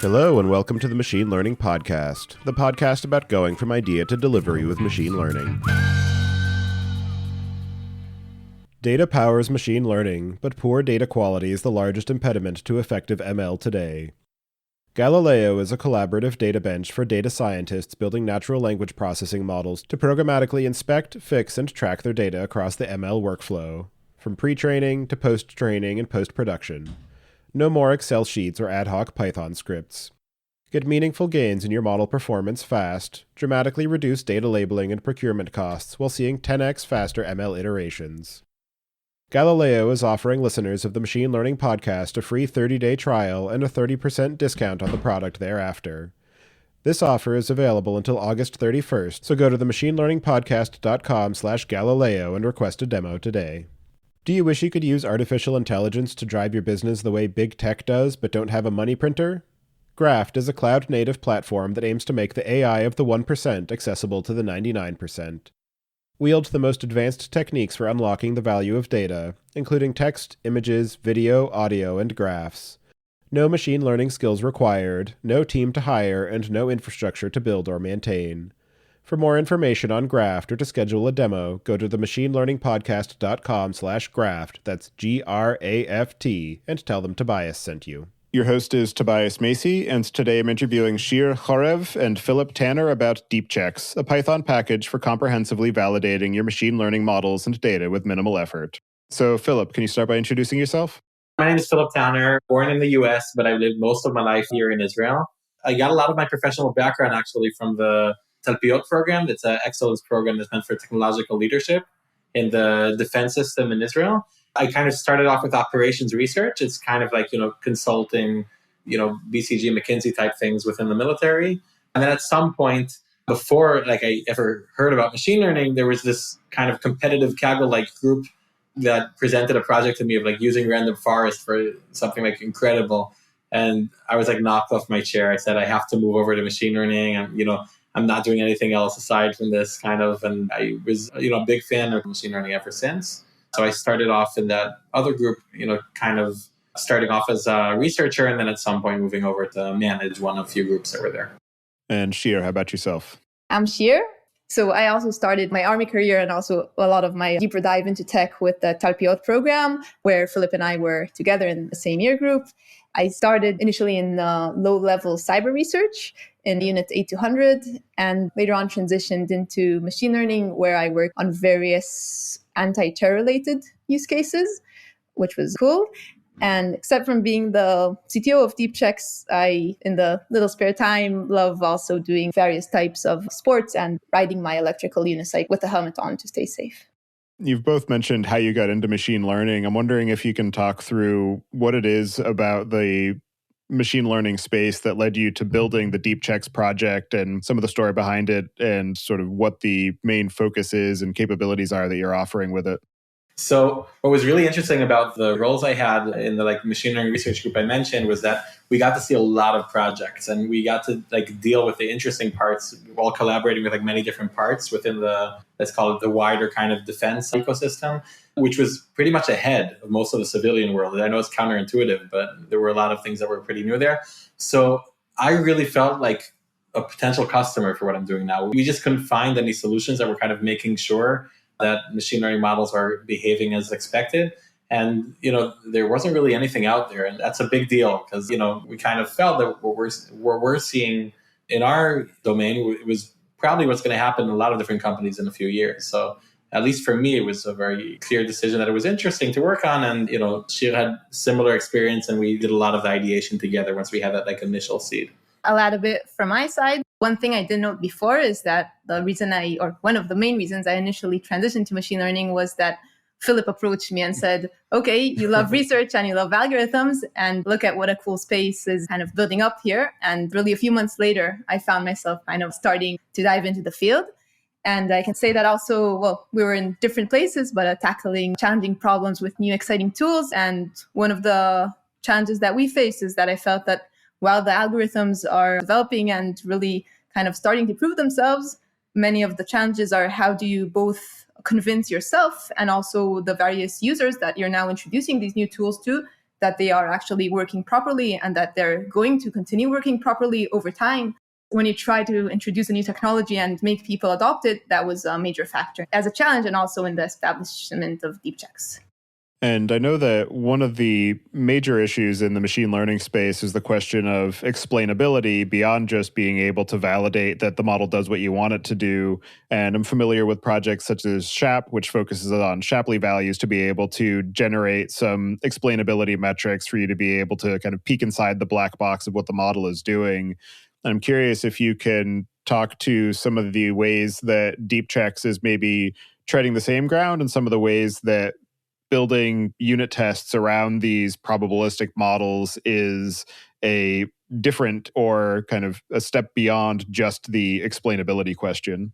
Hello and welcome to the Machine Learning Podcast, the podcast about going from idea to delivery with machine learning. Data powers machine learning, but poor data quality is the largest impediment to effective ML today. Galileo is a collaborative data bench for data scientists building natural language processing models to programmatically inspect, fix, and track their data across the ML workflow, from pre-training to post-training and post-production. No more Excel sheets or ad hoc Python scripts. Get meaningful gains in your model performance fast, dramatically reduce data labeling and procurement costs while seeing 10x faster ML iterations. Galileo is offering listeners of the Machine Learning Podcast a free 30-day trial and a 30% discount on the product thereafter. This offer is available until August 31st, so go to themachinelearningpodcast.com/Galileo and request a demo today. Do you wish you could use artificial intelligence to drive your business the way big tech does, but don't have a money printer? Graft is a cloud-native platform that aims to make the AI of the 1% accessible to the 99%. Wield the most advanced techniques for unlocking the value of data, including text, images, video, audio, and graphs. No machine learning skills required, no team to hire, and no infrastructure to build or maintain. For more information on Graft or to schedule a demo, go to themachinelearningpodcast.com/graft, that's Graft, and tell them Tobias sent you. Your host is Tobias Macy, and today I'm interviewing Shir, Chorev, and Philip Tannor about Deepchecks, a Python package for comprehensively validating your machine learning models and data with minimal effort. So, Philip, can you start by introducing yourself? My name is Philip Tannor, born in the US, but I've lived most of my life here in Israel. I got a lot of my professional background actually from the program. It's an excellence program that's meant for technological leadership in the defense system in Israel. I kind of started off with operations research. It's kind of like, consulting, BCG, McKinsey type things within the military. And then at some point, before I ever heard about machine learning, there was this kind of competitive Kaggle-like group that presented a project to me of using random forest for something incredible. And I was knocked off my chair. I said, I have to move over to machine learning. And, I'm not doing anything else aside from this kind of, and I was, a big fan of machine learning ever since. So I started off in that other group, kind of starting off as a researcher and then at some point moving over to manage one of a few groups that were there. And Shir, how about yourself? I'm Shir. So I also started my Army career and also a lot of my deeper dive into tech with the program, where Philip and I were together in the same year group. I started initially in low-level cyber research in Unit 8200, and later on transitioned into machine learning, where I worked on various anti-terror-related use cases, which was cool. And except from being the CTO of Deepchecks, I, in the little spare time, love also doing various types of sports and riding my electrical unicycle with a helmet on to stay safe. You've both mentioned how you got into machine learning. I'm wondering if you can talk through what it is about the machine learning space that led you to building the Deepchecks project and some of the story behind it and sort of what the main focus is and capabilities are that you're offering with it. So what was really interesting about the roles I had in the machine learning research group I mentioned was that we got to see a lot of projects and we got to deal with the interesting parts while collaborating with many different parts within the, let's call it the wider kind of defense ecosystem, which was pretty much ahead of most of the civilian world. I know it's counterintuitive, but there were a lot of things that were pretty new there. So I really felt like a potential customer for what I'm doing now. We just couldn't find any solutions that were kind of making sure that machine learning models are behaving as expected. And, there wasn't really anything out there. And that's a big deal because, we kind of felt that what we're seeing in our domain, it was probably what's going to happen in a lot of different companies in a few years. So at least for me, it was a very clear decision that it was interesting to work on. And, Shir had similar experience and we did a lot of the ideation together once we had that initial seed. I'll add a bit from my side. One thing I didn't note before is that one of the main reasons I initially transitioned to machine learning was that Philip approached me and said, okay, you love research and you love algorithms, and look at what a cool space is kind of building up here. And really a few months later, I found myself kind of starting to dive into the field. And I can say that also, we were in different places, but tackling challenging problems with new exciting tools. And one of the challenges that we face is that I felt that while the algorithms are developing and really kind of starting to prove themselves, many of the challenges are how do you both convince yourself and also the various users that you're now introducing these new tools to that they are actually working properly and that they're going to continue working properly over time. When you try to introduce a new technology and make people adopt it, that was a major factor as a challenge and also in the establishment of Deepchecks. And I know that one of the major issues in the machine learning space is the question of explainability beyond just being able to validate that the model does what you want it to do. And I'm familiar with projects such as SHAP, which focuses on Shapley values to be able to generate some explainability metrics for you to be able to kind of peek inside the black box of what the model is doing. I'm curious if you can talk to some of the ways that Deepchecks is maybe treading the same ground and some of the ways that building unit tests around these probabilistic models is a different or kind of a step beyond just the explainability question.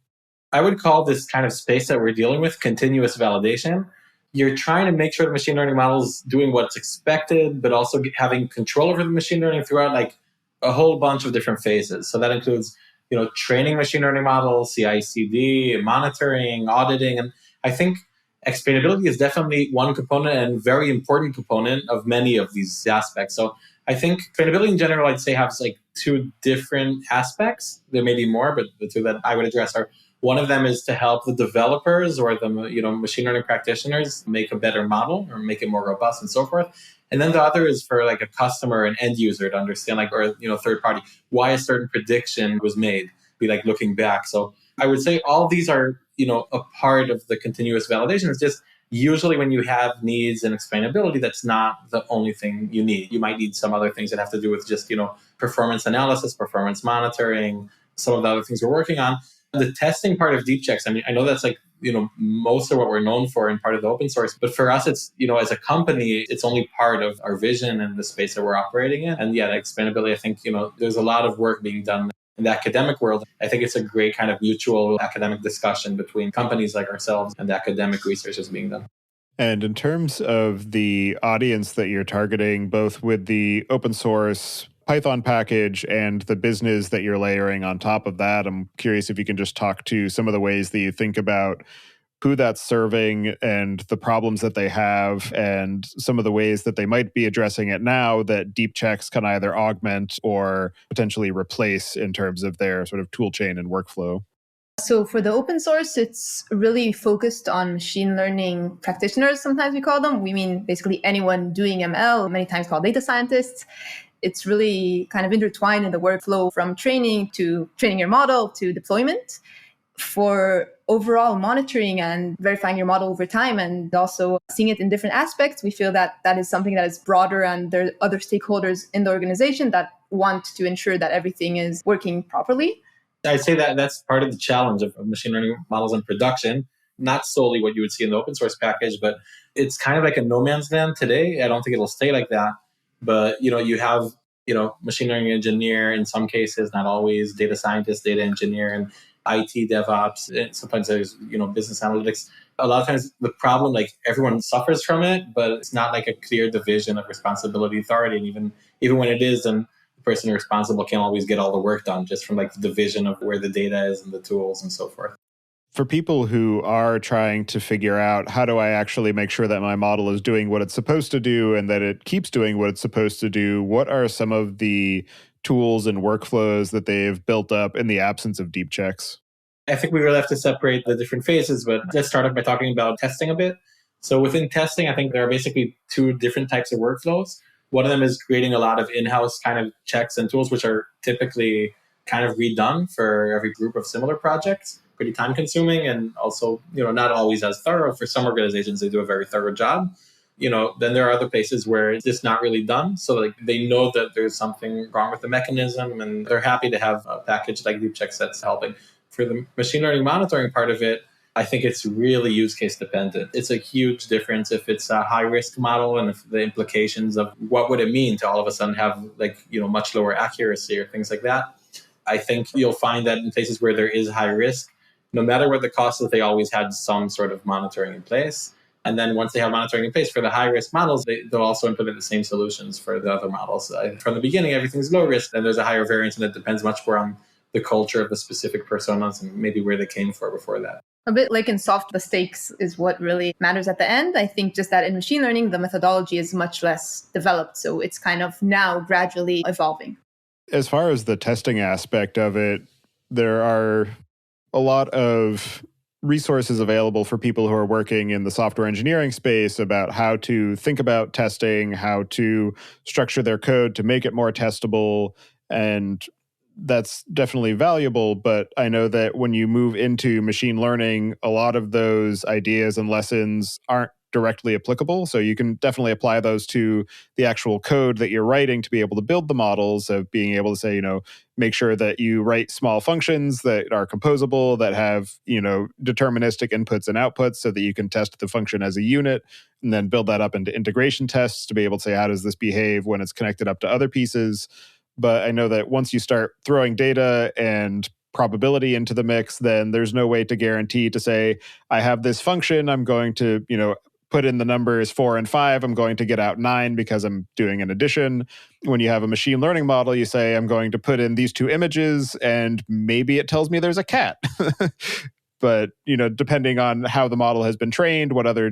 I would call this kind of space that we're dealing with continuous validation. You're trying to make sure the machine learning model is doing what's expected, but also having control over the machine learning throughout like a whole bunch of different phases. So that includes, training machine learning models, CI/CD, monitoring, auditing, and I think explainability is definitely one component and very important component of many of these aspects. So I think explainability in general, I'd say, has like two different aspects. There may be more, but the two that I would address are, one of them is to help the developers or the machine learning practitioners make a better model or make it more robust and so forth. And then the other is for like a customer and end user to understand, like, or third party, why a certain prediction was made, be like looking back. So I would say all these are a part of the continuous validation. It's just usually when you have needs and explainability, that's not the only thing you need. You might need some other things that have to do with just performance analysis, performance monitoring, some of the other things we're working on. The testing part of Deepchecks, I know that's like, most of what we're known for and part of the open source. But for us, it's, as a company, it's only part of our vision and the space that we're operating in. And yeah, the explainability, I think, there's a lot of work being done in the academic world. I think it's a great kind of mutual academic discussion between companies like ourselves and the academic research that's being done. And in terms of the audience that you're targeting, both with the open source Python package and the business that you're layering on top of that, I'm curious if you can just talk to some of the ways that you think about who that's serving and the problems that they have and some of the ways that they might be addressing it now that Deepchecks can either augment or potentially replace in terms of their sort of tool chain and workflow. So for the open source, it's really focused on machine learning practitioners, sometimes we call them. We mean basically anyone doing ML, many times called data scientists. It's really kind of intertwined in the workflow from training to training your model to deployment. For overall monitoring and verifying your model over time and also seeing it in different aspects, we feel that that is something that is broader and there are other stakeholders in the organization that want to ensure that everything is working properly. I'd say that that's part of the challenge of machine learning models in production, not solely what you would see in the open source package, but it's kind of like a no man's land today. I don't think it'll stay like that. But, you have, machine learning engineer in some cases, not always, data scientist, data engineer, and IT DevOps. And sometimes there's, business analytics. A lot of times the problem, like everyone suffers from it, but it's not like a clear division of responsibility, authority. And even when it is, then the person responsible can't always get all the work done just from like the division of where the data is and the tools and so forth. For people who are trying to figure out how do I actually make sure that my model is doing what it's supposed to do and that it keeps doing what it's supposed to do, what are some of the tools and workflows that they've built up in the absence of Deepchecks? I think we really have to separate the different phases, but let's start off by talking about testing a bit. So within testing, I think there are basically two different types of workflows. One of them is creating a lot of in-house kind of checks and tools, which are typically kind of redone for every group of similar projects. Pretty time consuming and also, not always as thorough. For some organizations, they do a very thorough job. Then there are other places where it's just not really done. So like they know that there's something wrong with the mechanism and they're happy to have a package like Deepchecks that's helping. For the machine learning monitoring part of it, I think it's really use case dependent. It's a huge difference if it's a high risk model and if the implications of what would it mean to all of a sudden have much lower accuracy or things like that. I think you'll find that in places where there is high risk, no matter what the cost is, they always had some sort of monitoring in place. And then once they have monitoring in place for the high risk models, they'll also implement the same solutions for the other models. From the beginning, everything's low risk, and there's a higher variance, and it depends much more on the culture of the specific personas and maybe where they came from before that. A bit like in soft, the stakes is what really matters at the end. I think just that in machine learning, the methodology is much less developed. So it's kind of now gradually evolving. As far as the testing aspect of it, there are a lot of resources available for people who are working in the software engineering space about how to think about testing, how to structure their code to make it more testable. And that's definitely valuable. But I know that when you move into machine learning, a lot of those ideas and lessons aren't directly applicable. So you can definitely apply those to the actual code that you're writing to be able to build the models, of being able to say, make sure that you write small functions that are composable, that have, deterministic inputs and outputs so that you can test the function as a unit, and then build that up into integration tests to be able to say, how does this behave when it's connected up to other pieces? But I know that once you start throwing data and probability into the mix, then there's no way to guarantee to say, I have this function, I'm going to, put in the numbers 4 and 5, I'm going to get out 9 because I'm doing an addition. When you have a machine learning model, you say, I'm going to put in these 2 images and maybe it tells me there's a cat. But, depending on how the model has been trained, what other,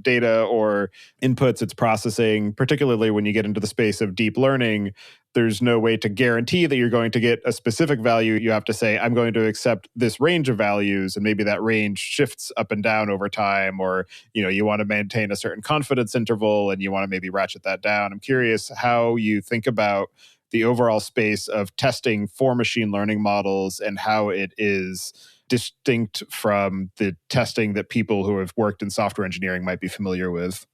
data or inputs it's processing, particularly when you get into the space of deep learning, there's no way to guarantee that you're going to get a specific value. You have to say, I'm going to accept this range of values, and maybe that range shifts up and down over time, or, you want to maintain a certain confidence interval and you want to maybe ratchet that down. I'm curious how you think about the overall space of testing for machine learning models and how it is distinct from the testing that people who have worked in software engineering might be familiar with.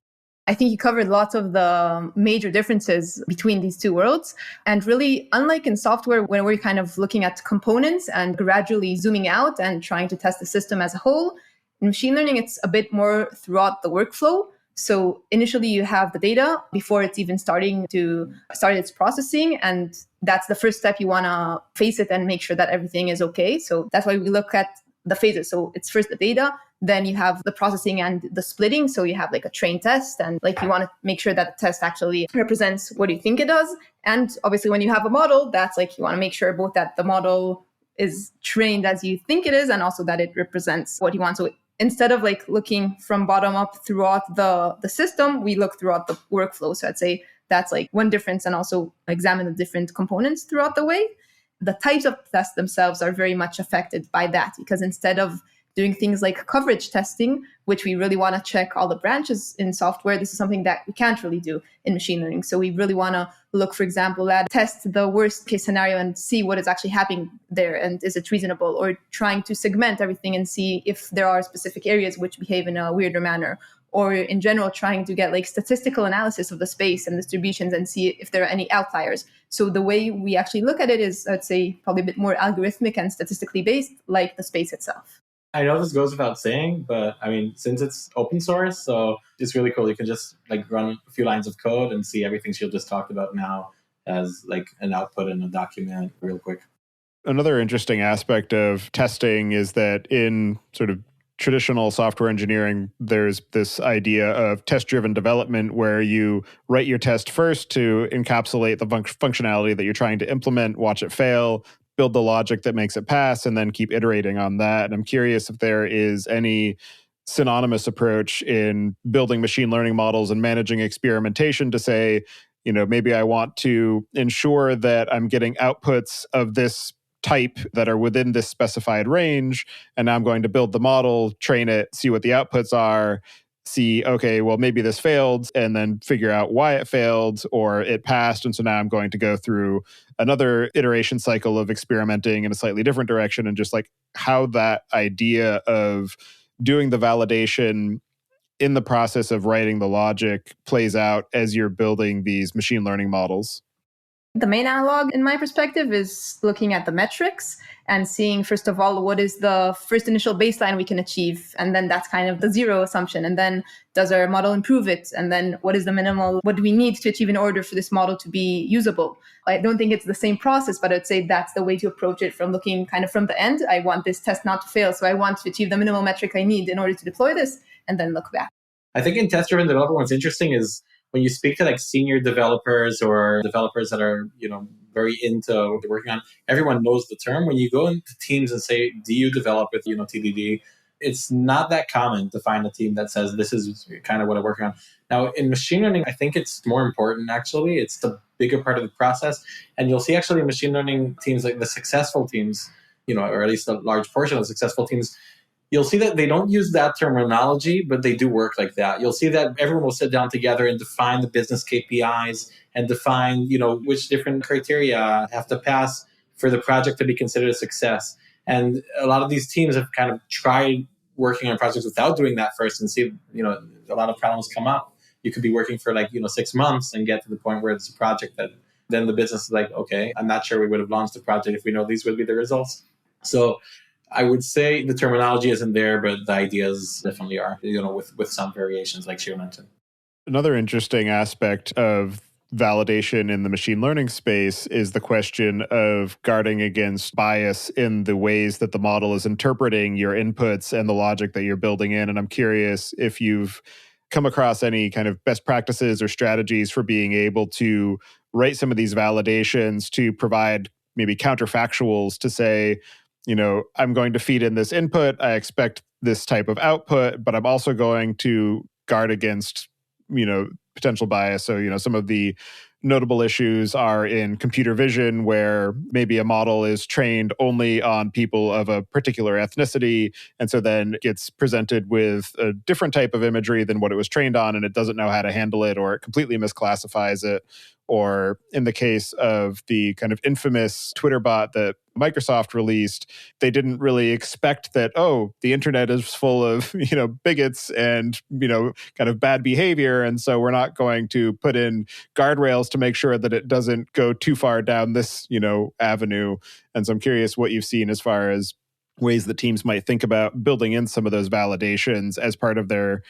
I think you covered lots of the major differences between these two worlds. And really, unlike in software, when we're kind of looking at components and gradually zooming out and trying to test the system as a whole, in machine learning, it's a bit more throughout the workflow. So initially you have the data before it's even start its processing. And that's the first step. You want to face it and make sure that everything is okay. So that's why we look at the phases. So it's first the data, then you have the processing and the splitting. So you have like a train test, and like you want to make sure that the test actually represents what you think it does. And obviously when you have a model, that's like you want to make sure both that the model is trained as you think it is and also that it represents what you want. So instead of like looking from bottom up throughout the system, we look throughout the workflow. So I'd say that's like one difference, and also examine the different components throughout the way. The types of tests themselves are very much affected by that, because instead of doing things like coverage testing, which we really want to check all the branches in software, this is something that we can't really do in machine learning. So we really want to look, for example, at test the worst case scenario and see what is actually happening there and is it reasonable, or trying to segment everything and see if there are specific areas which behave in a weirder manner, or in general trying to get like statistical analysis of the space and distributions and see if there are any outliers. So the way we actually look at it is, I'd say, probably a bit more algorithmic and statistically based, like the space itself. I know this goes without saying, but I mean, since it's open source, so it's really cool. You can just like run a few lines of code and see everything Shir just talked about now as like an output in a document real quick. Another interesting aspect of testing is that in sort of traditional software engineering, there's this idea of test-driven development where you write your test first to encapsulate the functionality that you're trying to implement, watch it fail, build the logic that makes it pass, and then keep iterating on that. And I'm curious if there is any synonymous approach in building machine learning models and managing experimentation to say, maybe I want to ensure that I'm getting outputs of this type that are within this specified range, and now I'm going to build the model, train it, see what the outputs are, see, okay, well, maybe this failed, and then figure out why it failed, or it passed, and so now I'm going to go through another iteration cycle of experimenting in a slightly different direction, and just like how that idea of doing the validation in the process of writing the logic plays out as you're building these machine learning models. The main analog, in my perspective, is looking at the metrics and seeing, first of all, what is the first initial baseline we can achieve. And then that's kind of the zero assumption. And then does our model improve it? And then what is the minimal, what do we need to achieve in order for this model to be usable? I don't think it's the same process, but I'd say that's the way to approach it, from looking kind of from the end. I want this test not to fail. So I want to achieve the minimal metric I need in order to deploy this, and then look back. I think in test-driven development, what's interesting is when you speak to like senior developers or developers that are, very into what they're working on, everyone knows the term. When you go into teams and say, do you develop with, TDD? it's not that common to find a team that says this is kind of what I'm working on. Now, in machine learning, I think it's more important, actually. It's the bigger part of the process. And you'll see actually in machine learning teams, like the successful teams, or at least a large portion of the successful teams, you'll see that they don't use that terminology, but they do work like that. You'll see that everyone will sit down together and define the business KPIs and define, which different criteria have to pass for the project to be considered a success. And a lot of these teams have kind of tried working on projects without doing that first and see, a lot of problems come up. You could be working for 6 months and get to the point where it's a project that then the business is like, okay, I'm not sure we would have launched the project if we know these would be the results. So I would say the terminology isn't there, but the ideas definitely are, with some variations like Shir mentioned. Another interesting aspect of validation in the machine learning space is the question of guarding against bias in the ways that the model is interpreting your inputs and the logic that you're building in. And I'm curious if you've come across any kind of best practices or strategies for being able to write some of these validations to provide maybe counterfactuals to say, I'm going to feed in this input, I expect this type of output, but I'm also going to guard against, potential bias. So, some of the notable issues are in computer vision, where maybe a model is trained only on people of a particular ethnicity, and so then gets presented with a different type of imagery than what it was trained on, and it doesn't know how to handle it, or it completely misclassifies it. Or in the case of the kind of infamous Twitter bot that Microsoft released, they didn't really expect that, the internet is full of, bigots and, kind of bad behavior. And so we're not going to put in guardrails to make sure that it doesn't go too far down this, avenue. And so I'm curious what you've seen as far as ways that teams might think about building in some of those validations as part of their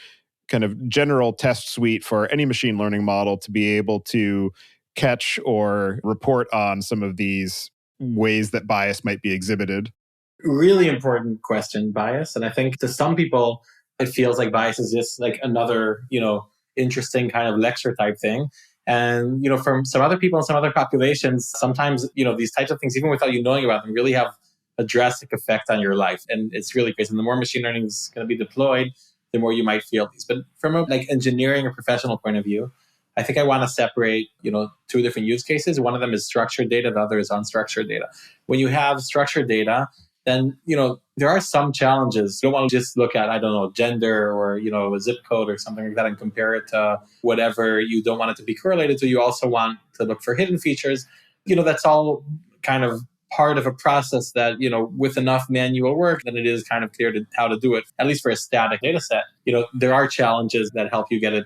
kind of general test suite for any machine learning model to be able to catch or report on some of these ways that bias might be exhibited. Really important question, bias. And I think to some people, it feels like bias is just like another, interesting kind of lecture type thing. And, from some other people and some other populations, sometimes, these types of things, even without you knowing about them, really have a drastic effect on your life. And it's really crazy. And the more machine learning is going to be deployed, the more you might feel these. But from a engineering or professional point of view, I think I want to separate, two different use cases. One of them is structured data. The other is unstructured data. When you have structured data, then, there are some challenges. You don't want to just look at, gender or, a zip code or something like that and compare it to whatever you don't want it to be correlated to. You also want to look for hidden features. That's all kind of part of a process that, with enough manual work, then it is kind of clear how to do it, at least for a static data set. There are challenges that help you get it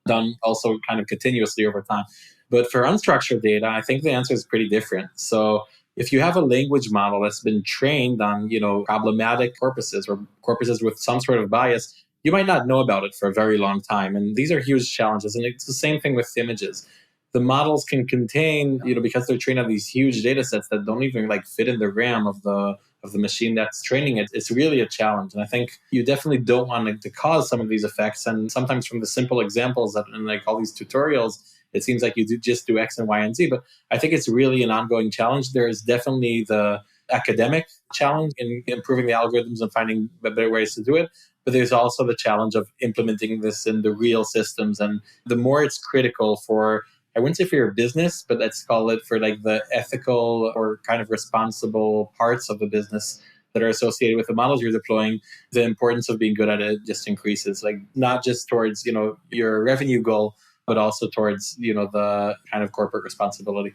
done also kind of continuously over time. But for unstructured data, I think the answer is pretty different. So if you have a language model that's been trained on, problematic corpuses or corpuses with some sort of bias, you might not know about it for a very long time. And these are huge challenges. And it's the same thing with images. The models can contain, because they're trained on these huge data sets that don't even fit in the RAM of the machine that's training it. It's really a challenge. And I think you definitely don't want it to cause some of these effects. And sometimes from the simple examples that in all these tutorials, it seems like you just do X and Y and Z. But I think it's really an ongoing challenge. There is definitely the academic challenge in improving the algorithms and finding better ways to do it. But there's also the challenge of implementing this in the real systems. And the more it's critical for, I wouldn't say for your business, but let's call it for the ethical or kind of responsible parts of the business that are associated with the models you're deploying, the importance of being good at it just increases. Not just towards, your revenue goal, but also towards, the kind of corporate responsibility.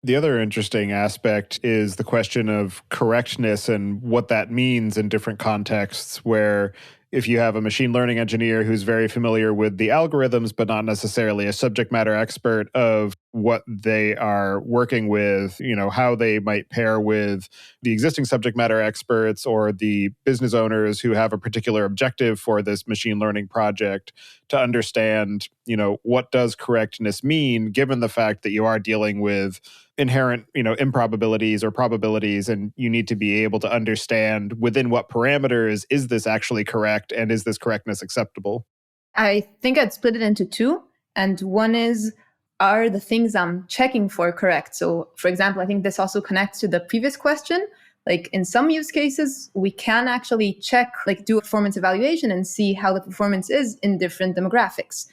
The other interesting aspect is the question of correctness and what that means in different contexts, where if you have a machine learning engineer who's very familiar with the algorithms, but not necessarily a subject matter expert of what they are working with, how they might pair with the existing subject matter experts or the business owners who have a particular objective for this machine learning project, to understand, what does correctness mean, given the fact that you are dealing with inherent, improbabilities or probabilities, and you need to be able to understand within what parameters is this actually correct and is this correctness acceptable? I think I'd split it into two. And one is, are the things I'm checking for correct? So, for example, I think this also connects to the previous question. Like in some use cases, we can actually check, like do a performance evaluation and see how the performance is in different demographics.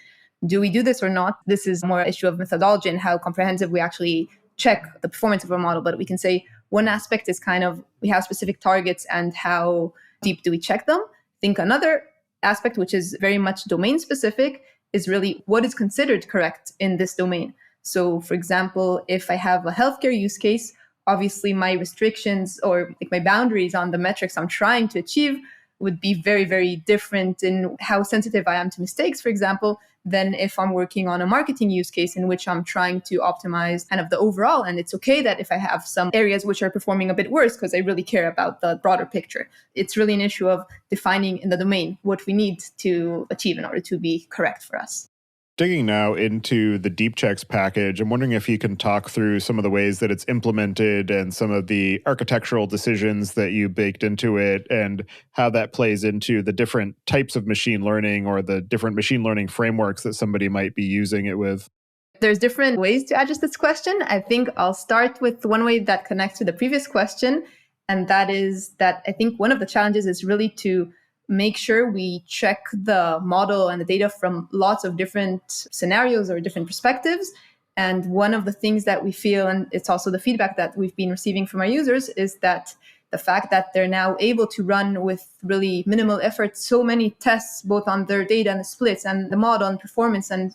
Do we do this or not? This is more an issue of methodology and how comprehensive we actually check the performance of our model. But we can say one aspect is kind of we have specific targets and how deep do we check them. I think another aspect, which is very much domain specific, is really what is considered correct in this domain. So for example, if I have a healthcare use case, obviously my restrictions or like my boundaries on the metrics I'm trying to achieve would be very, very different in how sensitive I am to mistakes, for example, than if I'm working on a marketing use case in which I'm trying to optimize kind of the overall. And it's okay that if I have some areas which are performing a bit worse because I really care about the broader picture. It's really an issue of defining in the domain what we need to achieve in order to be correct for us. Digging now into the Deepchecks package, I'm wondering if you can talk through some of the ways that it's implemented and some of the architectural decisions that you baked into it and how that plays into the different types of machine learning or the different machine learning frameworks that somebody might be using it with. There's different ways to address this question. I think I'll start with one way that connects to the previous question, and that is that I think one of the challenges is really to make sure we check the model and the data from lots of different scenarios or different perspectives. And one of the things that we feel, and it's also the feedback that we've been receiving from our users, is that the fact that they're now able to run with really minimal effort so many tests, both on their data and the splits and the model and performance in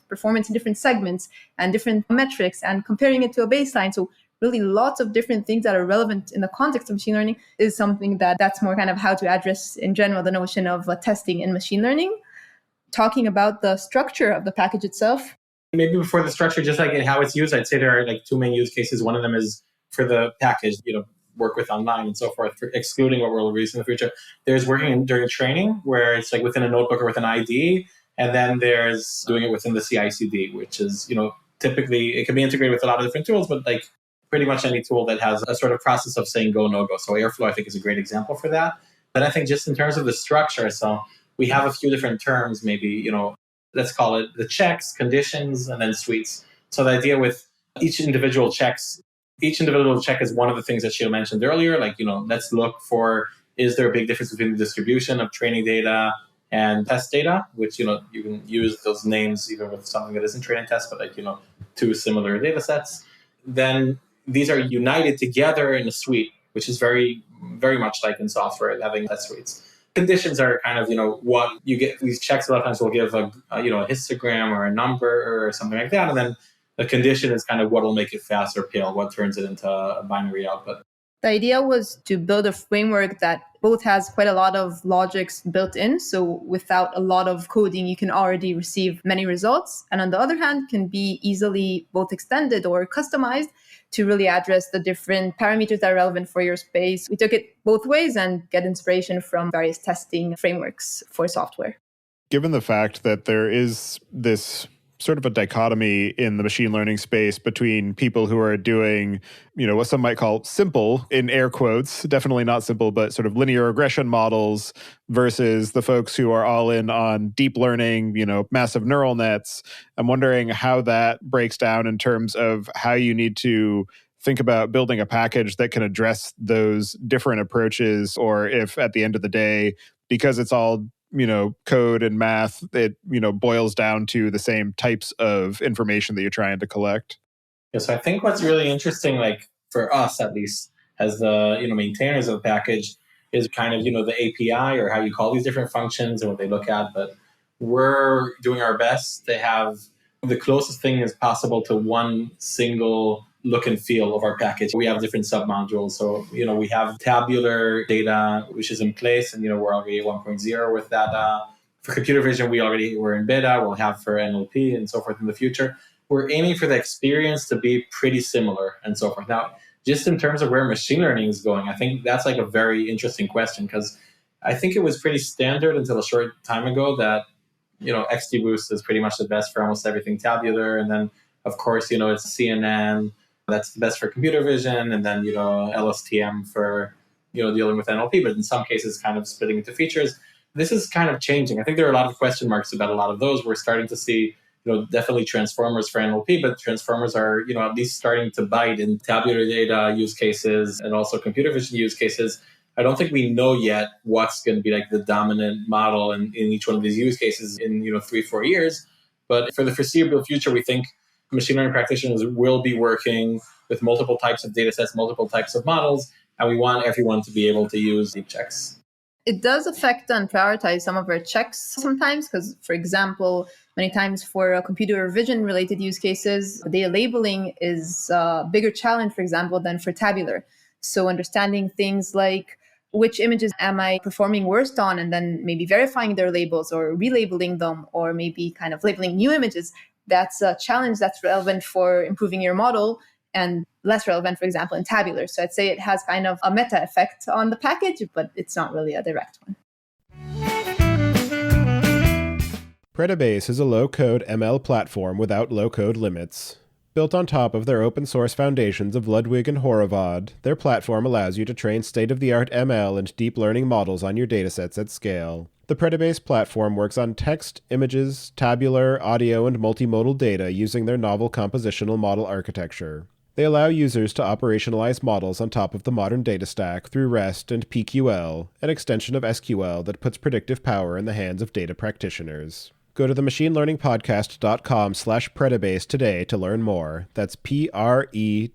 different segments and different metrics and comparing it to a baseline. So really lots of different things that are relevant in the context of machine learning is something that's more kind of how to address in general the notion of testing in machine learning. Talking about the structure of the package itself. Maybe before the structure, just like in how it's used, I'd say there are like two main use cases. One of them is for the package, work with online and so forth, for excluding what we'll release in the future. There's working during training where it's like within a notebook or with an ID. And then there's doing it within the CI/CD, which is, typically it can be integrated with a lot of different tools, but like pretty much any tool that has a sort of process of saying go, no go. So Airflow, I think, is a great example for that. But I think just in terms of the structure, so we have a few different terms, maybe, let's call it the checks, conditions, and then suites. So the idea with each individual check is one of the things that Shir mentioned earlier. Like, let's look for, is there a big difference between the distribution of training data and test data, which, you can use those names even with something that isn't training test, but like, two similar data sets. Then these are united together in a suite, which is very, very much like in software, having test suites. Conditions are kind of, what you get. These checks a lot of times will give a histogram or a number or something like that. And then the condition is kind of what will make it fast or pale, what turns it into a binary output. The idea was to build a framework that both has quite a lot of logics built in. So without a lot of coding, you can already receive many results. And on the other hand, can be easily both extended or customized to really address the different parameters that are relevant for your space. We took it both ways and get inspiration from various testing frameworks for software. Given the fact that there is this sort of a dichotomy in the machine learning space between people who are doing, what some might call simple, in air quotes, definitely not simple, but sort of linear regression models versus the folks who are all in on deep learning, massive neural nets. I'm wondering how that breaks down in terms of how you need to think about building a package that can address those different approaches, or if at the end of the day, because it's all code and math, it, boils down to the same types of information that you're trying to collect. Yes, I think what's really interesting, like for us at least, as the maintainers of the package, is kind of the API or how you call these different functions and what they look at. But we're doing our best to have the closest thing as possible to one single look and feel of our package. We have different submodules. So, we have tabular data, which is in place, and, we're already at 1.0 with that. For computer vision, we're in beta. We'll have for NLP and so forth in the future. We're aiming for the experience to be pretty similar and so forth. Now, just in terms of where machine learning is going, I think that's like a very interesting question, because I think it was pretty standard until a short time ago that, XGBoost is pretty much the best for almost everything tabular. And then, of course, it's CNN. That's the best for computer vision, and then, LSTM for, dealing with NLP, but in some cases kind of splitting into features. This is kind of changing. I think there are a lot of question marks about a lot of those. We're starting to see definitely transformers for NLP, but transformers are, at least starting to bite in tabular data use cases and also computer vision use cases. I don't think we know yet what's going to be like the dominant model in each one of these use cases in 3-4 years. But for the foreseeable future, we think machine learning practitioners will be working with multiple types of data sets, multiple types of models, and we want everyone to be able to use Deepchecks. It does affect and prioritize some of our checks sometimes because, for example, many times for computer vision related use cases, data labeling is a bigger challenge, for example, than for tabular. So understanding things like which images am I performing worst on, and then maybe verifying their labels or relabeling them, or maybe kind of labeling new images, that's a challenge that's relevant for improving your model and less relevant, for example, in tabular. So I'd say it has kind of a meta effect on the package, but it's not really a direct one. Predabase is a low-code ML platform without low-code limits. Built on top of their open-source foundations of Ludwig and Chorev, their platform allows you to train state-of-the-art ML and deep learning models on your datasets at scale. The Predabase platform works on text, images, tabular, audio, and multimodal data using their novel compositional model architecture. They allow users to operationalize models on top of the modern data stack through REST and PQL, an extension of SQL that puts predictive power in the hands of data practitioners. Go to themachinelearningpodcast.com/Predabase today to learn more. That's PREDIBASE.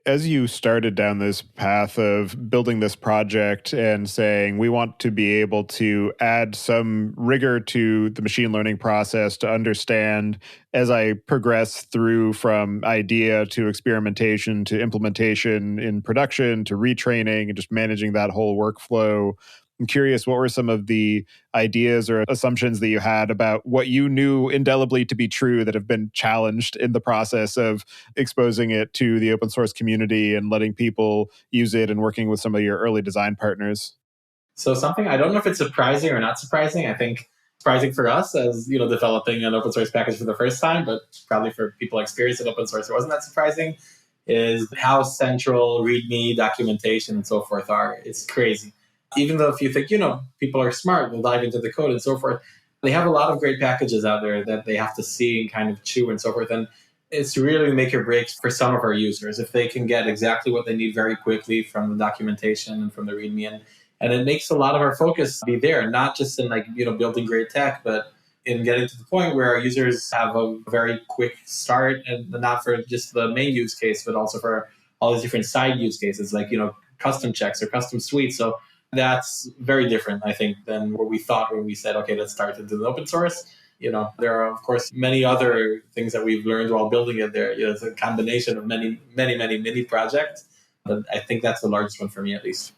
As you started down this path of building this project and saying, we want to be able to add some rigor to the machine learning process to understand as I progress through from idea to experimentation to implementation in production to retraining and just managing that whole workflow, I'm curious, what were some of the ideas or assumptions that you had about what you knew indelibly to be true that have been challenged in the process of exposing it to the open source community and letting people use it and working with some of your early design partners? So something, I don't know if it's surprising or not surprising. I think surprising for us as, developing an open source package for the first time, but probably for people experienced in open source, it wasn't that surprising, is how central README, documentation, and so forth are. It's crazy. Even though if you think, people are smart, they'll dive into the code and so forth, they have a lot of great packages out there that they have to see and kind of chew and so forth. And it's really make or break for some of our users if they can get exactly what they need very quickly from the documentation and from the README. And it makes a lot of our focus be there, not just in building great tech, but in getting to the point where our users have a very quick start, and not for just the main use case, but also for all these different side use cases like, custom checks or custom suites. So that's very different, I think, than what we thought when we said, okay, let's start into the open source. There are, of course, many other things that we've learned while building it there. It's a combination of many, many, many mini projects. But I think that's the largest one for me, at least.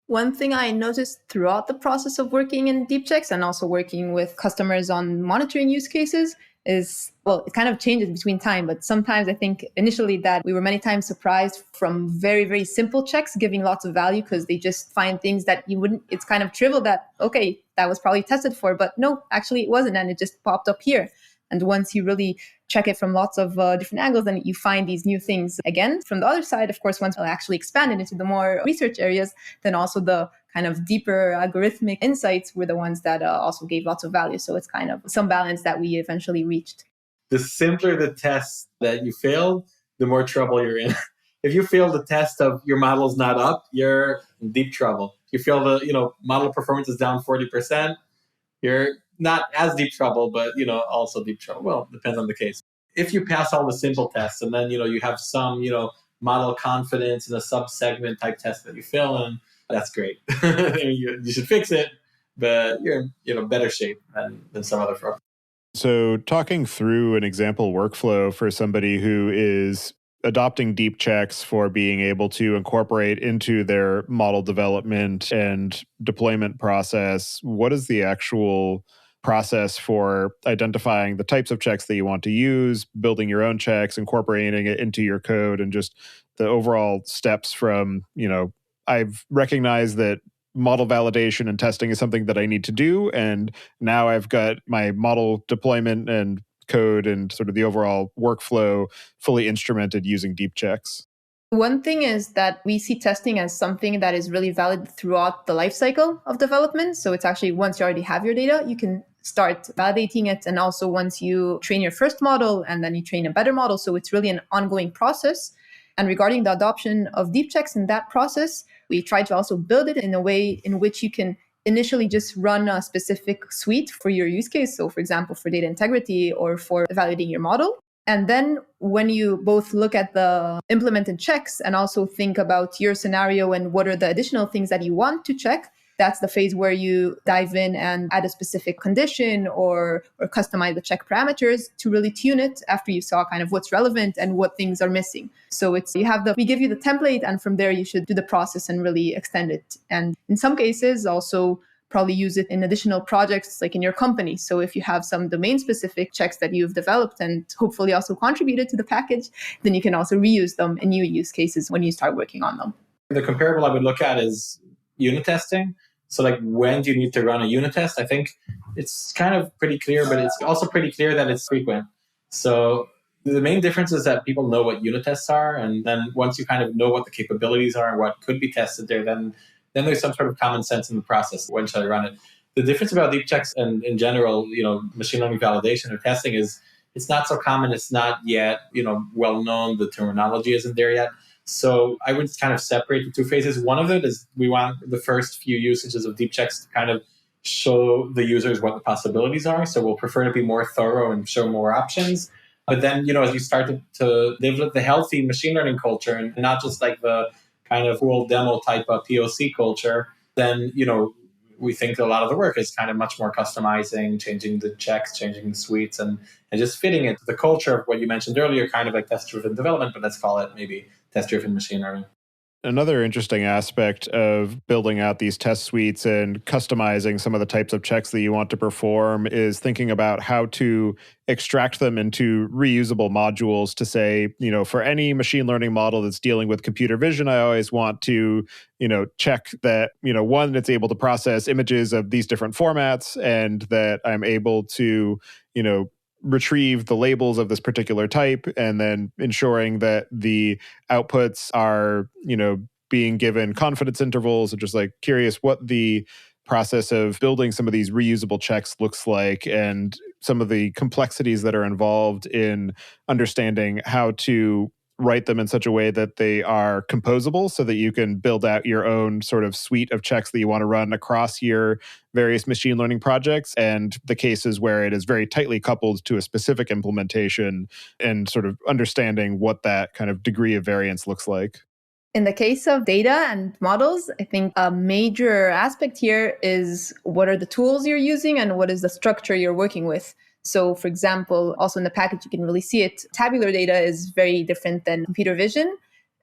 One thing I noticed throughout the process of working in Deepchecks and also working with customers on monitoring use cases is, it kind of changes between time, but sometimes I think initially that we were many times surprised from very, very simple checks giving lots of value because they just find things that you wouldn't, it's kind of trivial that, okay, that was probably tested for, but no, actually it wasn't, and it just popped up here. And once you really check it from lots of different angles, then you find these new things. Again, from the other side, of course, once we actually expand it into the more research areas, then also the kind of deeper algorithmic insights were the ones that also gave lots of value. So it's kind of some balance that we eventually reached. The simpler the test that you failed, the more trouble you're in. If you fail the test of your model's not up, you're in deep trouble. If you feel the model performance is down 40%, you're not as deep trouble, but also deep trouble. Well, depends on the case. If you pass all the simple tests and then you have some model confidence in a sub-segment type test that you fail in, that's great. you should fix it, but you're in better shape than some other folks. So talking through an example workflow for somebody who is adopting Deepchecks for being able to incorporate into their model development and deployment process, what is the actual process for identifying the types of checks that you want to use, building your own checks, incorporating it into your code, and just the overall steps from, I've recognized that model validation and testing is something that I need to do, and now I've got my model deployment and code and sort of the overall workflow fully instrumented using Deepchecks? One thing is that we see testing as something that is really valid throughout the life cycle of development. So it's actually once you already have your data, you can start validating it. And also once you train your first model and then you train a better model. So it's really an ongoing process. And regarding the adoption of Deepchecks in that process, we try to also build it in a way in which you can initially just run a specific suite for your use case. So for example, for data integrity or for evaluating your model. And then when you both look at the implemented checks and also think about your scenario and what are the additional things that you want to check, that's the phase where you dive in and add a specific condition or customize the check parameters to really tune it after you saw kind of what's relevant and what things are missing. So we give you the template, and from there you should do the process and really extend it. And in some cases also probably use it in additional projects like in your company. So if you have some domain specific checks that you've developed and hopefully also contributed to the package, then you can also reuse them in new use cases when you start working on them. The comparable I would look at is unit testing. So like, when do you need to run a unit test? I think it's kind of pretty clear, but it's also pretty clear that it's frequent. So the main difference is that people know what unit tests are. And then once you kind of know what the capabilities are and what could be tested there, then there's some sort of common sense in the process. When should I run it? The difference about Deepchecks and in general, machine learning validation or testing is it's not so common. It's not yet, well known. The terminology isn't there yet. So I would kind of separate the two phases. One of it is we want the first few usages of Deepchecks to kind of show the users what the possibilities are. So we'll prefer to be more thorough and show more options. But then, as you start to develop the healthy machine learning culture and not just like the kind of cool demo type of POC culture, then, we think a lot of the work is kind of much more customizing, changing the checks, changing the suites, and just fitting it to the culture of what you mentioned earlier, kind of like test-driven development, but let's call it maybe test-driven machine learning. Another interesting aspect of building out these test suites and customizing some of the types of checks that you want to perform is thinking about how to extract them into reusable modules to say, for any machine learning model that's dealing with computer vision, I always want to, check that, one, it's able to process images of these different formats and that I'm able to, retrieve the labels of this particular type, and then ensuring that the outputs are, being given confidence intervals, and just like curious what the process of building some of these reusable checks looks like and some of the complexities that are involved in understanding how to write them in such a way that they are composable so that you can build out your own sort of suite of checks that you want to run across your various machine learning projects, and the cases where it is very tightly coupled to a specific implementation and sort of understanding what that kind of degree of variance looks like. In the case of data and models, I think a major aspect here is what are the tools you're using and what is the structure you're working with. So for example, also in the package, you can really see it. Tabular data is very different than computer vision.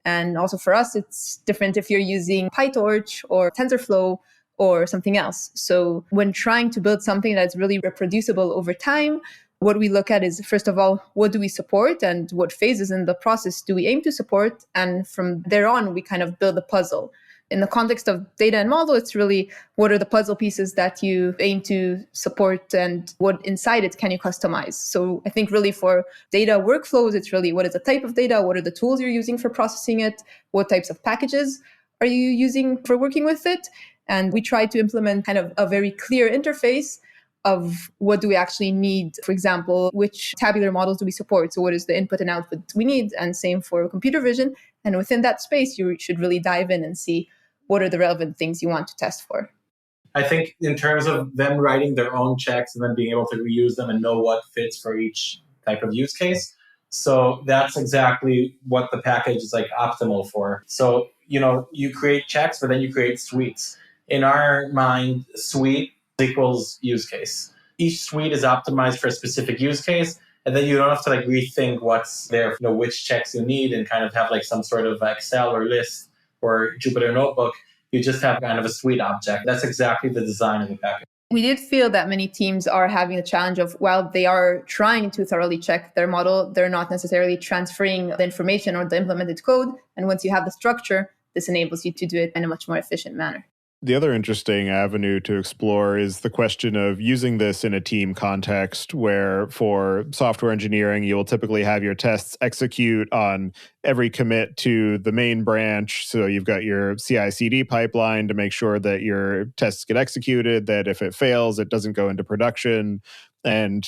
And also for us, it's different if you're using PyTorch or TensorFlow or something else. So when trying to build something that's really reproducible over time, what we look at is, first of all, what do we support and what phases in the process do we aim to support? And from there on, we kind of build a puzzle. In the context of data and model, it's really what are the puzzle pieces that you aim to support and what inside it can you customize. So I think really for data workflows, it's really what is the type of data, what are the tools you're using for processing it, what types of packages are you using for working with it. And we try to implement kind of a very clear interface of what do we actually need. For example, which tabular models do we support? So what is the input and output we need? And same for computer vision. And within that space, you should really dive in and see what are the relevant things you want to test for. I think in terms of them writing their own checks and then being able to reuse them and know what fits for each type of use case. So that's exactly what the package is like optimal for. So, you create checks, but then you create suites. In our mind, suite equals use case. Each suite is optimized for a specific use case. And then you don't have to rethink what's there, which checks you need and kind of have some sort of Excel or list or Jupyter Notebook. You just have kind of a suite object. That's exactly the design of the package. We did feel that many teams are having the challenge of, while they are trying to thoroughly check their model, they're not necessarily transferring the information or the implemented code. And once you have the structure, this enables you to do it in a much more efficient manner. The other interesting avenue to explore is the question of using this in a team context where for software engineering, you will typically have your tests execute on every commit to the main branch. So you've got your CI/CD pipeline to make sure that your tests get executed, that if it fails, it doesn't go into production. And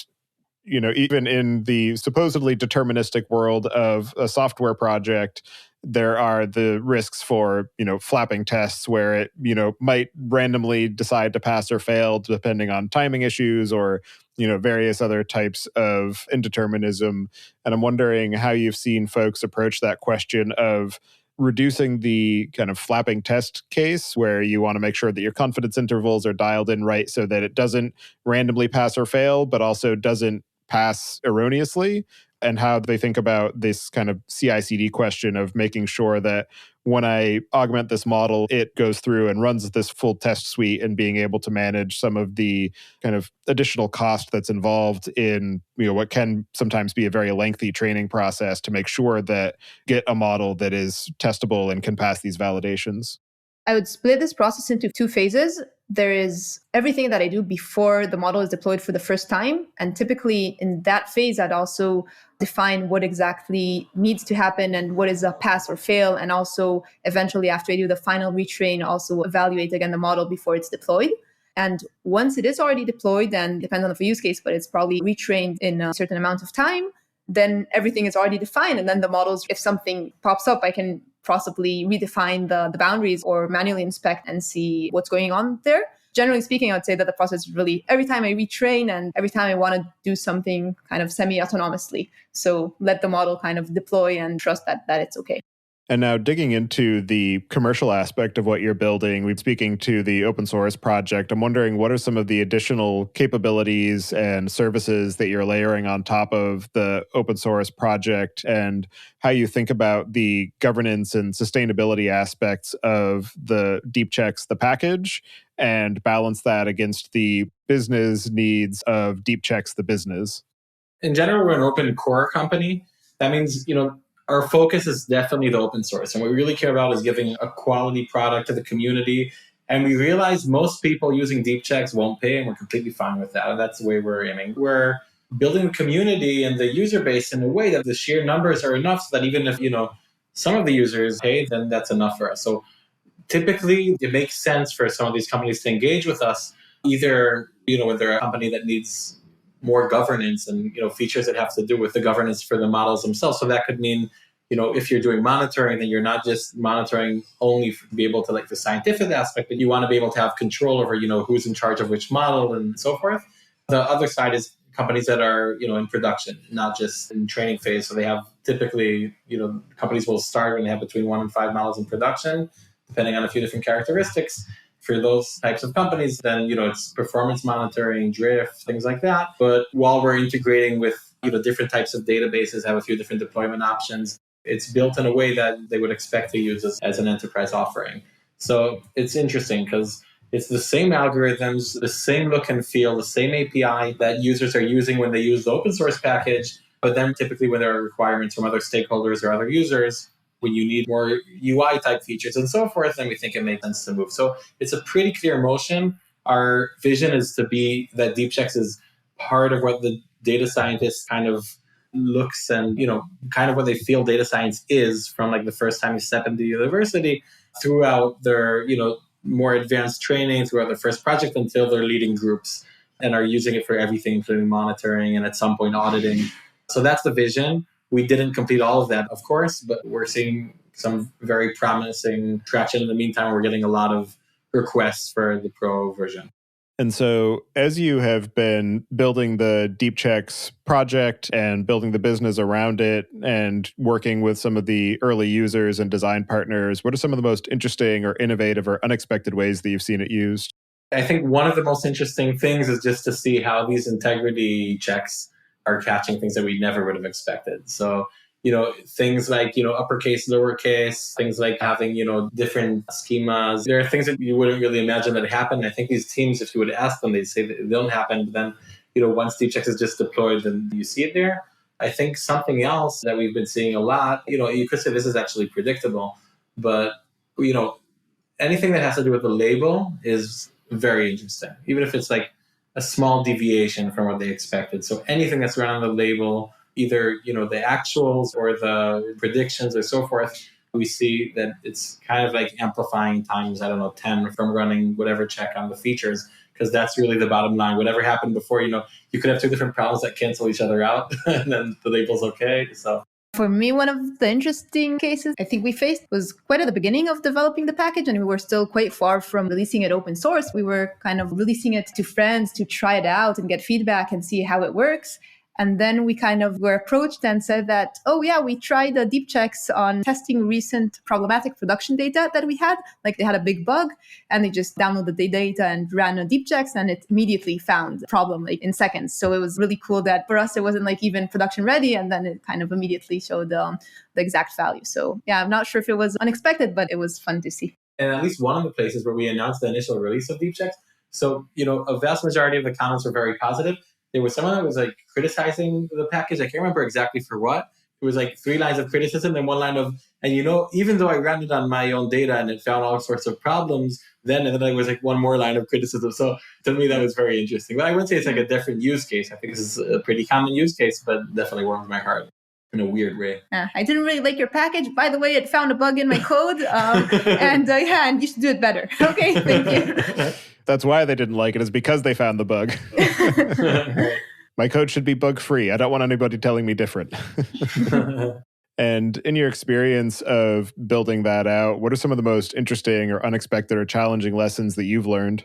even in the supposedly deterministic world of a software project, there are the risks for, flapping tests where it, might randomly decide to pass or fail depending on timing issues or, various other types of indeterminism. And I'm wondering how you've seen folks approach that question of reducing the kind of flapping test case where you want to make sure that your confidence intervals are dialed in right so that it doesn't randomly pass or fail, but also doesn't pass erroneously, and how they think about this kind of CI/CD question of making sure that when I augment this model, it goes through and runs this full test suite and being able to manage some of the kind of additional cost that's involved in what can sometimes be a very lengthy training process to make sure that get a model that is testable and can pass these validations. I would split this process into two phases. There is everything that I do before the model is deployed for the first time. And typically in that phase, I'd also define what exactly needs to happen and what is a pass or fail. And also eventually after I do the final retrain, also evaluate again the model before it's deployed. And once it is already deployed, and depends on the use case, but it's probably retrained in a certain amount of time, then everything is already defined. And then the models, if something pops up, I can possibly redefine the boundaries or manually inspect and see what's going on there. Generally speaking, I would say that the process is really every time I retrain and every time I want to do something kind of semi-autonomously. So let the model kind of deploy and trust that it's okay. And now digging into the commercial aspect of what you're building, we're speaking to the open source project. I'm wondering what are some of the additional capabilities and services that you're layering on top of the open source project and how you think about the governance and sustainability aspects of the Deepchecks, the package, and balance that against the business needs of Deepchecks, the business. In general, we're an open core company. That means, our focus is definitely the open source. And what we really care about is giving a quality product to the community. And we realize most people using Deepchecks won't pay, and we're completely fine with that. And that's the way we're aiming. We're building the community and the user base in a way that the sheer numbers are enough so that even if, some of the users pay, then that's enough for us. So typically, it makes sense for some of these companies to engage with us, either, when they're a company that needs more governance and features that have to do with the governance for the models themselves. So that could mean, if you're doing monitoring, then you're not just monitoring only to be able to like the scientific aspect, but you want to be able to have control over, who's in charge of which model and so forth. The other side is companies that are, in production, not just in training phase. So they have typically, companies will start when they have between 1 and 5 models in production, depending on a few different characteristics. For those types of companies, then, it's performance monitoring, drift, things like that. But while we're integrating with, different types of databases, have a few different deployment options, it's built in a way that they would expect to use as an enterprise offering. So it's interesting because it's the same algorithms, the same look and feel, the same API that users are using when they use the open source package. But then typically when there are requirements from other stakeholders or other users, when you need more UI type features and so forth, then we think it makes sense to move. So it's a pretty clear motion. Our vision is to be that Deepchecks is part of what the data scientist kind of looks and, kind of what they feel data science is from like the first time you step into university throughout their, more advanced training, throughout their first project until they're leading groups and are using it for everything, including monitoring and at some point auditing. So that's the vision. We didn't complete all of that, of course, but we're seeing some very promising traction. In the meantime, we're getting a lot of requests for the pro version. And so as you have been building the Deepchecks project and building the business around it and working with some of the early users and design partners, what are some of the most interesting or innovative or unexpected ways that you've seen it used? I think one of the most interesting things is just to see how these integrity checks are catching things that we never would have expected. So, things like, uppercase, lowercase, things like having, different schemas. There are things that you wouldn't really imagine that happen. I think these teams, if you would ask them, they'd say that it don't happen. But then, once Deepchecks is just deployed, then you see it there. I think something else that we've been seeing a lot, you could say this is actually predictable, but, anything that has to do with the label is very interesting, even if it's like a small deviation from what they expected. So anything that's run on the label, either the actuals or the predictions or so forth, we see that it's kind of like amplifying times, 10 from running whatever check on the features, because that's really the bottom line. Whatever happened before, you could have two different problems that cancel each other out, and then the label's okay. So for me, one of the interesting cases I think we faced was quite at the beginning of developing the package, and we were still quite far from releasing it open source. We were kind of releasing it to friends to try it out and get feedback and see how it works. And then we kind of were approached and said that, oh yeah, we tried the Deepchecks on testing recent problematic production data that we had. Like they had a big bug and they just downloaded the data and ran a Deepchecks and it immediately found the problem like in seconds. So it was really cool that for us, it wasn't like even production ready. And then it kind of immediately showed the exact value. So yeah, I'm not sure if it was unexpected, but it was fun to see. And at least one of the places where we announced the initial release of Deepchecks, so, a vast majority of the comments were very positive. There was someone that was like criticizing the package. I can't remember exactly for what. It was like 3 lines of criticism, then 1 line of, and even though I ran it on my own data and it found all sorts of problems, and then there was like 1 more line of criticism. So to me, that was very interesting. But I wouldn't say it's like a different use case. I think this is a pretty common use case, but definitely warms my heart in a weird way. I didn't really like your package. By the way, it found a bug in my code. And you should do it better. Okay, thank you. That's why they didn't like it, is because they found the bug. My code should be bug-free. I don't want anybody telling me different. And in your experience of building that out, what are some of the most interesting or unexpected or challenging lessons that you've learned?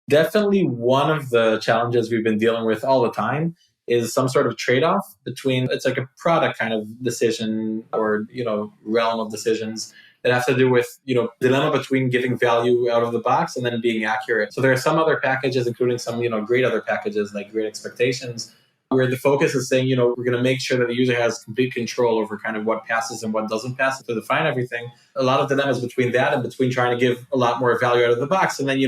Definitely one of the challenges we've been dealing with all the time is some sort of trade-off between, it's like a product kind of decision or, realm of decisions that has to do with, dilemma between giving value out of the box and then being accurate. So there are some other packages, including some, great other packages like Great Expectations, where the focus is saying, we're going to make sure that the user has complete control over kind of what passes and what doesn't pass to define everything. A lot of dilemmas between that and between trying to give a lot more value out of the box. And then,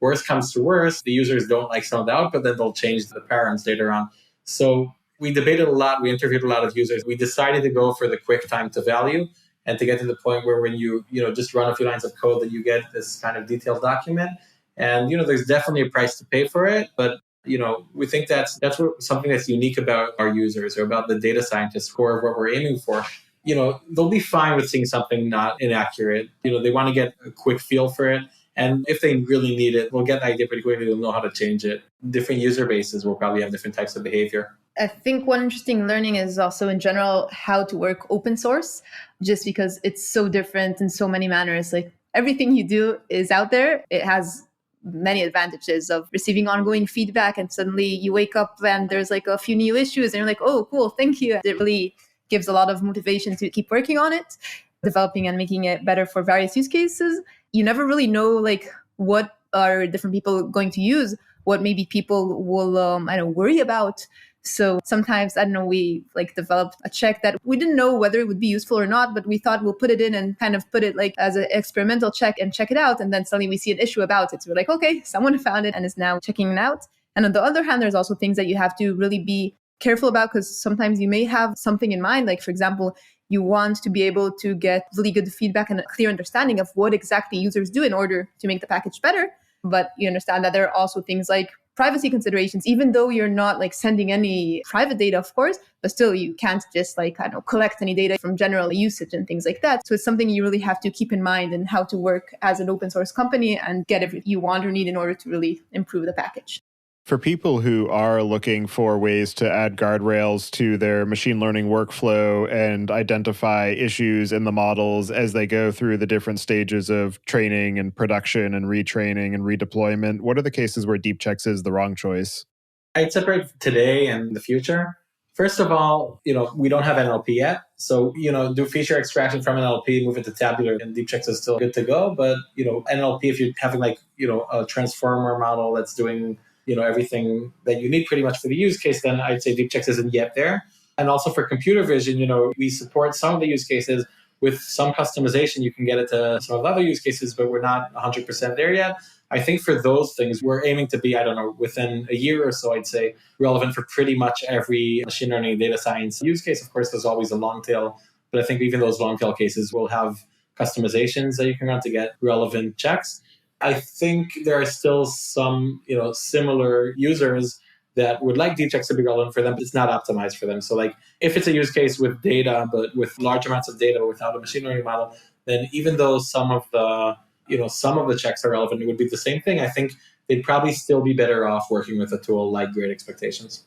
worst comes to worst, the users don't like some of the output, then they'll change the params later on. So we debated a lot. We interviewed a lot of users. We decided to go for the quick time to value and to get to the point where when you just run a few lines of code that you get this kind of detailed document. And, there's definitely a price to pay for it. But, we think that's something that's unique about our users or about the data scientists core of what we're aiming for. They'll be fine with seeing something not inaccurate. They want to get a quick feel for it. And if they really need it, they'll get the idea pretty quickly. They'll know how to change it. Different user bases will probably have different types of behavior. I think one interesting learning is also in general how to work open source, just because it's so different in so many manners. Like everything you do is out there. It has many advantages of receiving ongoing feedback, and suddenly you wake up and there's like a few new issues and you're like, oh, cool, thank you. It really gives a lot of motivation to keep working on it, developing and making it better for various use cases. You never really know like what are different people going to use, what maybe people will worry about. So sometimes, we like developed a check that we didn't know whether it would be useful or not, but we thought we'll put it in and kind of put it like as an experimental check and check it out. And then suddenly we see an issue about it. So we're like, okay, someone found it and is now checking it out. And on the other hand, there's also things that you have to really be careful about, because sometimes you may have something in mind. Like, for example, you want to be able to get really good feedback and a clear understanding of what exactly users do in order to make the package better. But you understand that there are also things like privacy considerations, even though you're not like sending any private data, of course, but still you can't just collect any data from general usage and things like that. So it's something you really have to keep in mind in how to work as an open source company and get everything you want or need in order to really improve the package. For people who are looking for ways to add guardrails to their machine learning workflow and identify issues in the models as they go through the different stages of training and production and retraining and redeployment, what are the cases where Deepchecks is the wrong choice? I'd separate today and the future. First of all, we don't have NLP yet. So, do feature extraction from NLP, move it to tabular, and Deepchecks is still good to go. But, NLP, if you're having a transformer model that's doing everything that you need pretty much for the use case, then I'd say Deepchecks isn't yet there. And also for computer vision, we support some of the use cases with some customization. You can get it to some of the other use cases, but we're not 100% there yet. I think for those things, we're aiming to be, within a year or so, I'd say, relevant for pretty much every machine learning data science use case. Of course, there's always a long tail, but I think even those long tail cases will have customizations that you can run to get relevant checks. I think there are still some, similar users that would like Deepchecks to be relevant for them, but it's not optimized for them. So like if it's a use case with data, but with large amounts of data, but without a machine learning model, then even though some of the checks are relevant, it would be the same thing. I think they'd probably still be better off working with a tool like Great Expectations.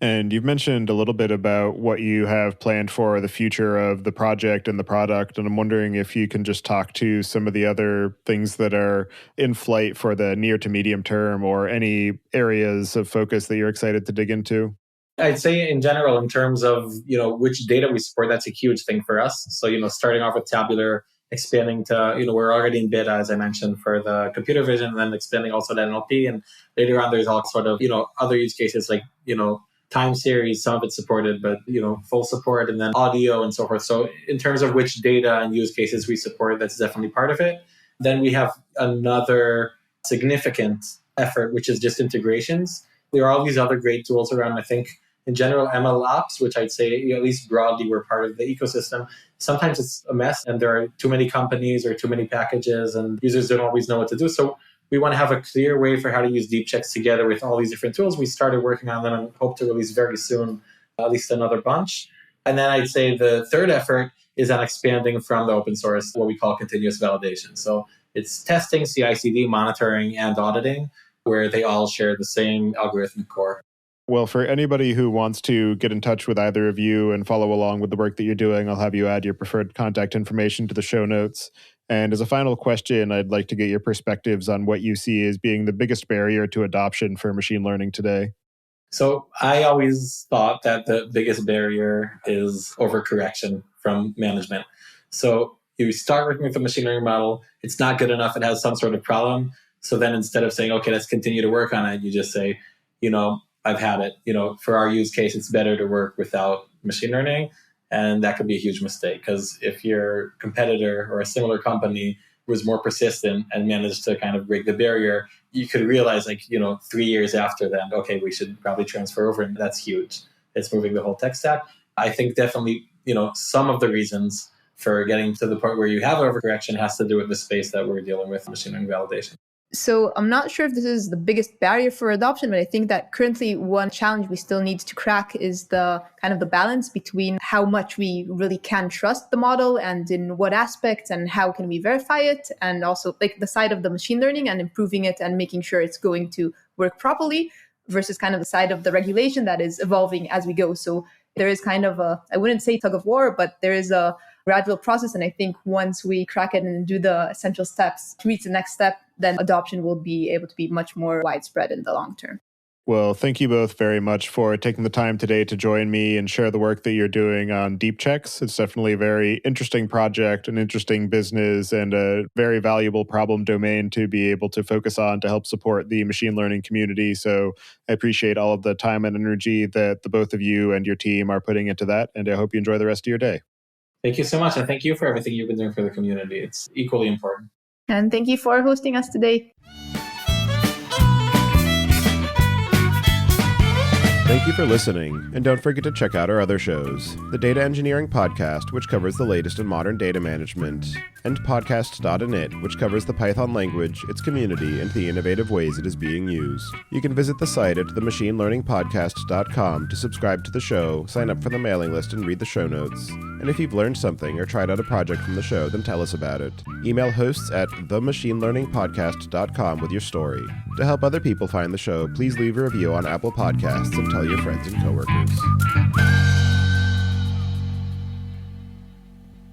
And you've mentioned a little bit about what you have planned for the future of the project and the product. And I'm wondering if you can just talk to some of the other things that are in flight for the near to medium term, or any areas of focus that you're excited to dig into. I'd say in general, in terms of, which data we support, that's a huge thing for us. So, starting off with tabular, expanding to, we're already in beta, as I mentioned, for the computer vision, and then expanding also to NLP. And later on, there's all sort of, other use cases like, time series, some of it's supported, but, full support, and then audio and so forth. So in terms of which data and use cases we support, that's definitely part of it. Then we have another significant effort, which is just integrations. There are all these other great tools around. I think in general, ML ops, which I'd say, at least broadly, we're part of the ecosystem. Sometimes it's a mess and there are too many companies or too many packages and users don't always know what to do. So we want to have a clear way for how to use Deepchecks together with all these different tools. We started working on them and hope to release very soon, at least another bunch. And then I'd say the third effort is on expanding from the open source, what we call continuous validation. So it's testing, CI/CD, monitoring, and auditing, where they all share the same algorithmic core. Well, for anybody who wants to get in touch with either of you and follow along with the work that you're doing, I'll have you add your preferred contact information to the show notes. And as a final question, I'd like to get your perspectives on what you see as being the biggest barrier to adoption for machine learning today. So I always thought that the biggest barrier is overcorrection from management. So you start working with a machine learning model, it's not good enough, it has some sort of problem. So then instead of saying, okay, let's continue to work on it, you just say, I've had it. For our use case, it's better to work without machine learning. And that could be a huge mistake, because if your competitor or a similar company was more persistent and managed to kind of break the barrier, you could realize 3 years after that, okay, we should probably transfer over. And that's huge. It's moving the whole tech stack. I think definitely, some of the reasons for getting to the point where you have overcorrection has to do with the space that we're dealing with, machine learning validation. So I'm not sure if this is the biggest barrier for adoption, but I think that currently one challenge we still need to crack is the kind of the balance between how much we really can trust the model and in what aspects and how can we verify it, and also like the side of the machine learning and improving it and making sure it's going to work properly versus kind of the side of the regulation that is evolving as we go. So there is kind of a, I wouldn't say tug of war, but there is a gradual process. And I think once we crack it and do the essential steps to reach the next step, then adoption will be able to be much more widespread in the long term. Well, thank you both very much for taking the time today to join me and share the work that you're doing on Deepchecks. It's definitely a very interesting project, an interesting business, and a very valuable problem domain to be able to focus on to help support the machine learning community. So I appreciate all of the time and energy that the both of you and your team are putting into that, and I hope you enjoy the rest of your day. Thank you so much. And thank you for everything you've been doing for the community. It's equally important. And thank you for hosting us today. Thank you for listening, and don't forget to check out our other shows, the Data Engineering Podcast, which covers the latest in modern data management, and Podcasts.init, which covers the Python language, its community, and the innovative ways it is being used. You can visit the site at themachinelearningpodcast.com to subscribe to the show, sign up for the mailing list, and read the show notes. And if you've learned something or tried out a project from the show, then tell us about it. Email hosts at themachinelearningpodcast.com with your story. To help other people find the show, please leave a review on Apple Podcasts and tell your friends and coworkers.